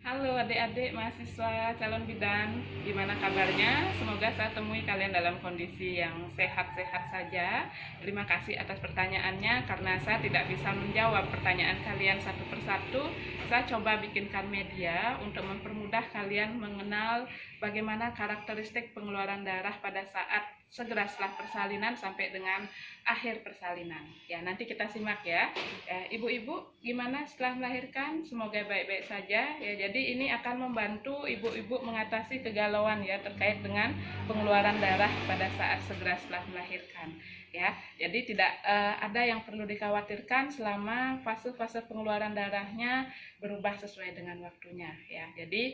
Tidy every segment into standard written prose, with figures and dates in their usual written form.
Halo adik-adik mahasiswa calon bidan, gimana kabarnya? Semoga saya temui kalian dalam kondisi yang sehat-sehat saja. Terima kasih atas pertanyaannya, karena saya tidak bisa menjawab pertanyaan kalian satu persatu. Saya coba bikinkan media untuk mempermudah kalian mengenal bagaimana karakteristik pengeluaran darah pada saat segera setelah persalinan sampai dengan akhir persalinan. Ya, nanti kita simak ya. Ibu-ibu, gimana setelah melahirkan? Semoga baik-baik saja. Ya, jadi ini akan membantu ibu-ibu mengatasi kegalauan ya terkait dengan pengeluaran darah pada saat segera setelah melahirkan. Ya, jadi tidak ada yang perlu dikhawatirkan selama fase-fase pengeluaran darahnya berubah sesuai dengan waktunya. Ya, jadi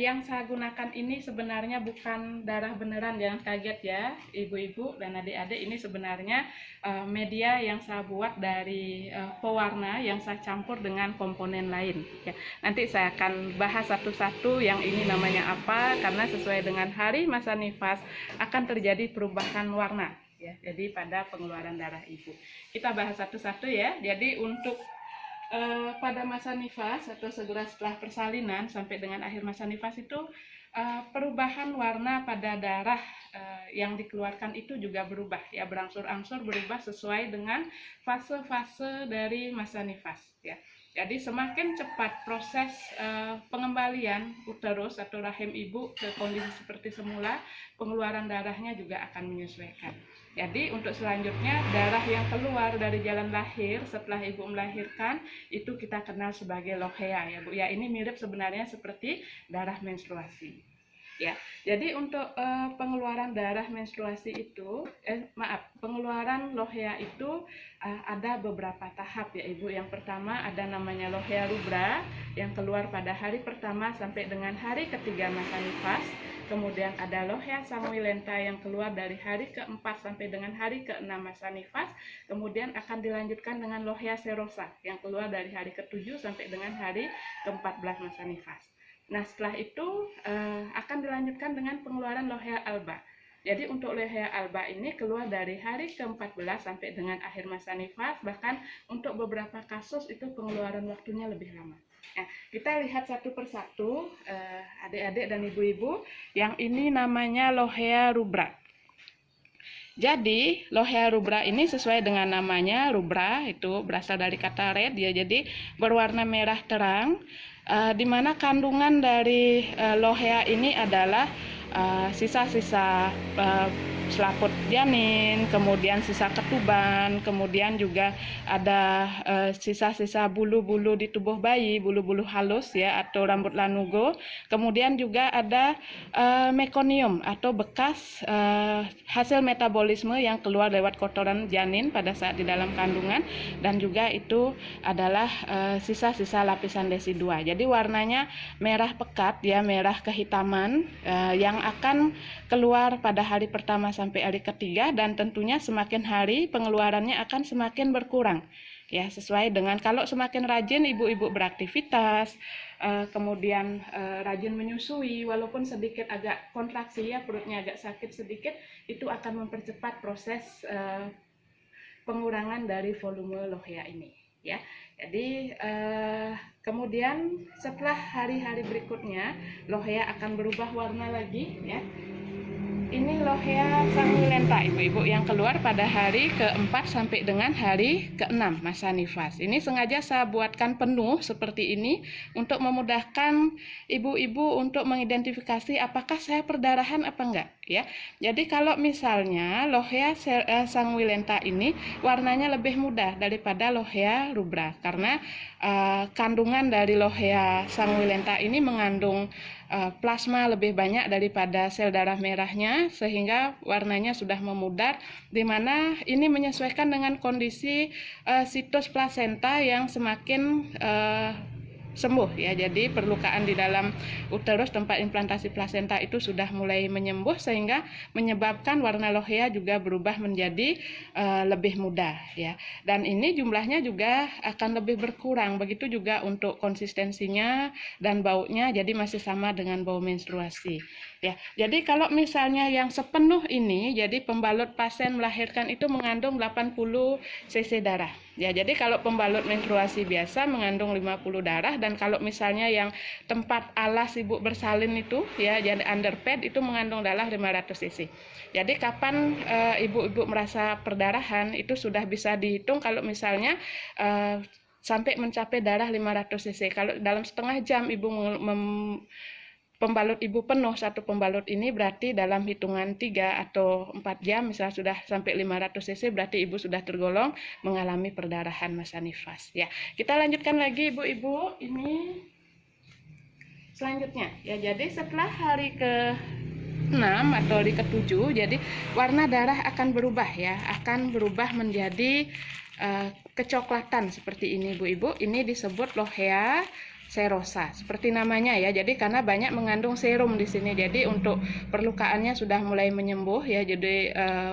yang saya gunakan ini sebenarnya bukan darah beneran, jangan kaget ya, ibu-ibu dan adik-adik. Ini sebenarnya media yang saya buat dari pewarna yang saya campur dengan komponen lain. Ya, nanti saya akan bahas satu-satu yang ini namanya apa, karena sesuai dengan hari masa nifas akan terjadi perubahan warna. Ya, jadi pada pengeluaran darah ibu. Kita bahas satu-satu ya. Jadi untuk pada masa nifas atau segera setelah persalinan sampai dengan akhir masa nifas itu perubahan warna pada darah yang dikeluarkan itu juga berubah ya, berangsur-angsur berubah sesuai dengan fase-fase dari masa nifas ya. Jadi semakin cepat proses pengembalian uterus atau rahim ibu ke kondisi seperti semula, pengeluaran darahnya juga akan menyesuaikan. Jadi untuk selanjutnya, darah yang keluar dari jalan lahir setelah ibu melahirkan itu kita kenal sebagai lohea ya Bu. Ya, ini mirip sebenarnya seperti darah menstruasi. Ya, jadi untuk pengeluaran darah menstruasi itu, pengeluaran lohea itu ada beberapa tahap ya Ibu. Yang pertama ada namanya lohea rubra yang keluar pada hari pertama sampai dengan hari ketiga masa nifas. Kemudian ada lohea sanguinolenta yang keluar dari hari keempat sampai dengan hari keenam masa nifas. Kemudian akan dilanjutkan dengan lohea serosa yang keluar dari hari ke-7 sampai dengan hari ke-14 masa nifas. Nah, setelah itu akan dilanjutkan dengan pengeluaran lohea alba. Jadi untuk lohea alba ini keluar dari hari ke-14 sampai dengan akhir masa nifas, bahkan untuk beberapa kasus itu pengeluaran waktunya lebih lama. Nah, kita lihat satu persatu adik-adik dan ibu-ibu. Yang ini namanya lohea rubra. Jadi lohea rubra ini sesuai dengan namanya, rubra itu berasal dari kata red ya, jadi berwarna merah terang, di mana kandungan dari lohea ini adalah sisa-sisa selaput janin, kemudian sisa ketuban, kemudian juga ada sisa-sisa bulu-bulu di tubuh bayi, bulu-bulu halus ya atau rambut lanugo. Kemudian juga ada mekonium atau bekas hasil metabolisme yang keluar lewat kotoran janin pada saat di dalam kandungan, dan juga itu adalah sisa-sisa lapisan desidua. Jadi warnanya merah pekat ya, merah kehitaman yang akan keluar pada hari pertama sampai hari ketiga, dan tentunya semakin hari pengeluarannya akan semakin berkurang ya, sesuai dengan kalau semakin rajin ibu-ibu beraktivitas, kemudian rajin menyusui walaupun sedikit agak kontraksi ya, perutnya agak sakit sedikit, itu akan mempercepat proses pengurangan dari volume lohea ini ya. Jadi kemudian setelah hari-hari berikutnya lohea akan berubah warna lagi ya. Ini lohea sanguinolenta ibu-ibu yang keluar pada hari keempat sampai dengan hari keenam masa nifas. Ini sengaja saya buatkan penuh seperti ini untuk memudahkan ibu-ibu untuk mengidentifikasi apakah saya perdarahan apa enggak ya. Jadi kalau misalnya lohea sanguinolenta ini warnanya lebih mudah daripada lohea rubra, karena kandungan dari lohea sanguinolenta ini mengandung plasma lebih banyak daripada sel darah merahnya, sehingga warnanya sudah memudar, di mana ini menyesuaikan dengan kondisi situs plasenta yang semakin sembuh ya. Jadi perlukaan di dalam uterus tempat implantasi plasenta itu sudah mulai menyembuh, sehingga menyebabkan warna lohea juga berubah menjadi lebih mudah ya. Dan ini jumlahnya juga akan lebih berkurang, begitu juga untuk konsistensinya dan baunya, jadi masih sama dengan bau menstruasi ya. Jadi kalau misalnya yang sepenuh ini, jadi pembalut pasien melahirkan itu mengandung 80 cc darah Ya, jadi kalau pembalut menstruasi biasa mengandung 50 darah, dan kalau misalnya yang tempat alas ibu bersalin itu ya, jadi underpad itu mengandung darah 500 cc. Jadi kapan ibu-ibu merasa perdarahan itu sudah bisa dihitung kalau misalnya sampai mencapai darah 500 cc. Kalau dalam setengah jam ibu pembalut ibu penuh satu pembalut ini, berarti dalam hitungan 3 atau 4 jam misalnya sudah sampai 500 cc, berarti ibu sudah tergolong mengalami perdarahan masa nifas. Ya, kita lanjutkan lagi ibu-ibu ini selanjutnya. Ya, jadi setelah hari ke-6 atau hari ke-7, jadi warna darah akan berubah ya, akan berubah menjadi kecoklatan seperti ini ibu-ibu. Ini disebut lohea serosa seperti namanya ya. Jadi karena banyak mengandung serum di sini, jadi untuk perlukaannya sudah mulai menyembuh ya. Jadi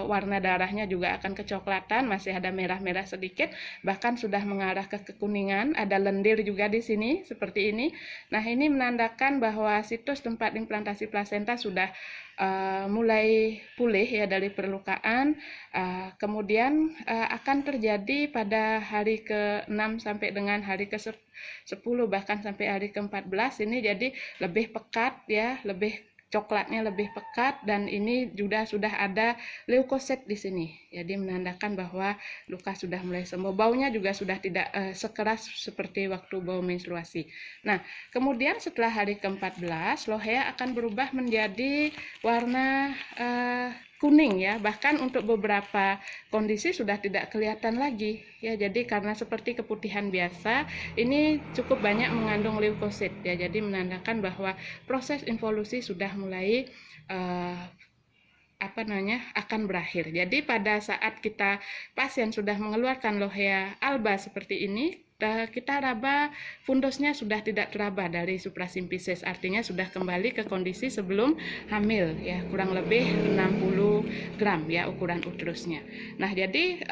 warna darahnya juga akan kecoklatan, masih ada merah-merah sedikit, bahkan sudah mengarah ke kekuningan. Ada lendir juga di sini seperti ini. Nah, ini menandakan bahwa situs tempat implantasi plasenta sudah mulai pulih ya dari perlukaan. Kemudian akan terjadi pada hari ke-6 sampai dengan hari ke-10, bahkan sampai hari ke-14 ini jadi lebih pekat ya, lebih coklatnya lebih pekat, dan ini juga sudah ada leukosit di sini. Jadi menandakan bahwa luka sudah mulai sembuh. Baunya juga sudah tidak sekeras seperti waktu bau menstruasi. Nah, kemudian setelah hari ke-14, lohea akan berubah menjadi warna kuning ya, bahkan untuk beberapa kondisi sudah tidak kelihatan lagi ya. Jadi karena seperti keputihan biasa, ini cukup banyak mengandung leukosit ya, jadi menandakan bahwa proses involusi sudah mulai akan berakhir. Jadi pada saat pasien sudah mengeluarkan lohea alba seperti ini, kita raba fundusnya sudah tidak teraba dari suprasimpisis, artinya sudah kembali ke kondisi sebelum hamil ya, kurang lebih 60 gram ya ukuran uterusnya. Nah, jadi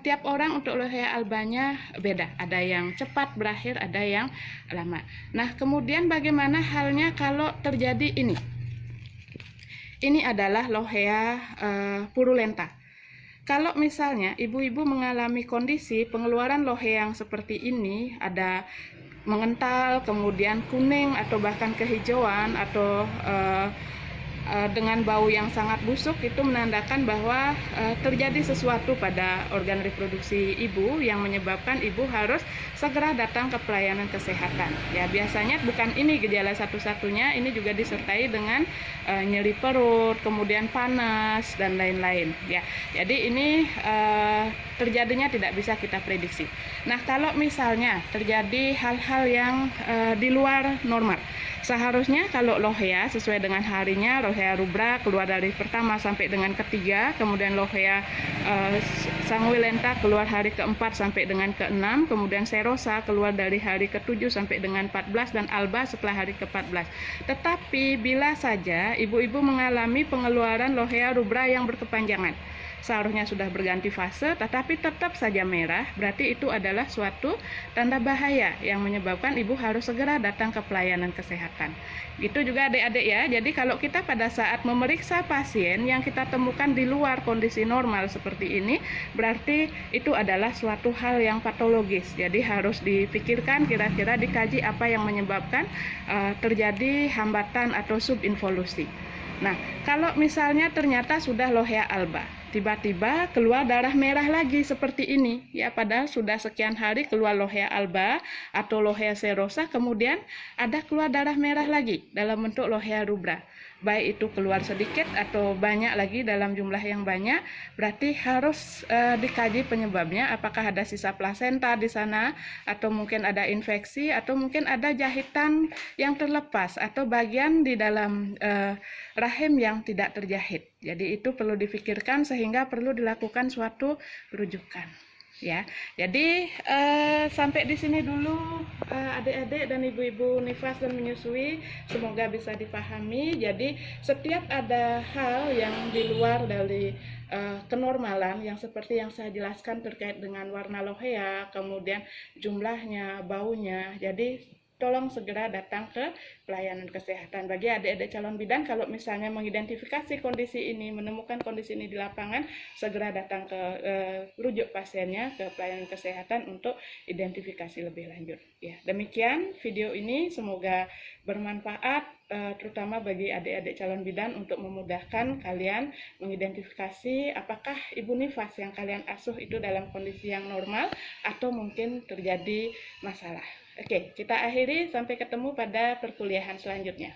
tiap orang untuk lohea albanya beda, ada yang cepat berakhir, ada yang lama. Nah, kemudian bagaimana halnya kalau terjadi ini? Ini adalah lohea purulenta. Kalau misalnya ibu-ibu mengalami kondisi pengeluaran lohea yang seperti ini, ada mengental, kemudian kuning atau bahkan kehijauan, atau dengan bau yang sangat busuk, itu menandakan bahwa terjadi sesuatu pada organ reproduksi ibu yang menyebabkan ibu harus segera datang ke pelayanan kesehatan. Ya, biasanya bukan ini gejala satu-satunya, ini juga disertai dengan nyeri perut, kemudian panas dan lain-lain. Ya, jadi ini terjadinya tidak bisa kita prediksi. Nah, kalau misalnya terjadi hal-hal yang di luar normal, seharusnya kalau lohea sesuai dengan harinya, lohea rubra keluar dari pertama sampai dengan ketiga, kemudian lohea sanguinolenta keluar hari ke-4 sampai dengan ke-6, kemudian serosa keluar dari hari ke-7 sampai dengan 14, dan alba setelah hari ke-14. Tetapi bila saja ibu-ibu mengalami pengeluaran lohea rubra yang berkepanjangan, seharusnya sudah berganti fase tetapi tetap saja merah, berarti itu adalah suatu tanda bahaya yang menyebabkan ibu harus segera datang ke pelayanan kesehatan. Gitu juga adik-adik ya. Jadi kalau kita pada saat memeriksa pasien yang kita temukan di luar kondisi normal seperti ini, berarti itu adalah suatu hal yang patologis. Jadi harus dipikirkan, kira-kira dikaji apa yang menyebabkan terjadi hambatan atau subinvolusi. Nah, kalau misalnya ternyata sudah lohea alba, tiba-tiba keluar darah merah lagi seperti ini ya, padahal sudah sekian hari keluar lohea alba atau lohea serosa, kemudian ada keluar darah merah lagi dalam bentuk lohea rubra, baik itu keluar sedikit atau banyak lagi dalam jumlah yang banyak, berarti harus dikaji penyebabnya. Apakah ada sisa plasenta di sana, atau mungkin ada infeksi, atau mungkin ada jahitan yang terlepas, atau bagian di dalam rahim yang tidak terjahit. Jadi itu perlu difikirkan sehingga perlu dilakukan suatu rujukan. Ya, jadi sampai di sini dulu adik-adik dan ibu-ibu nifas dan menyusui, semoga bisa dipahami. Jadi setiap ada hal yang di luar dari kenormalan yang seperti yang saya jelaskan terkait dengan warna lohea, kemudian jumlahnya, baunya, jadi tolong segera datang ke pelayanan kesehatan. Bagi adik-adik calon bidan, kalau misalnya mengidentifikasi kondisi ini, menemukan kondisi ini di lapangan, segera datang ke rujuk pasiennya ke pelayanan kesehatan untuk identifikasi lebih lanjut. Ya, demikian video ini, semoga bermanfaat terutama bagi adik-adik calon bidan untuk memudahkan kalian mengidentifikasi apakah ibu nifas yang kalian asuh itu dalam kondisi yang normal atau mungkin terjadi masalah. Oke, kita akhiri, sampai ketemu pada perkuliahan selanjutnya.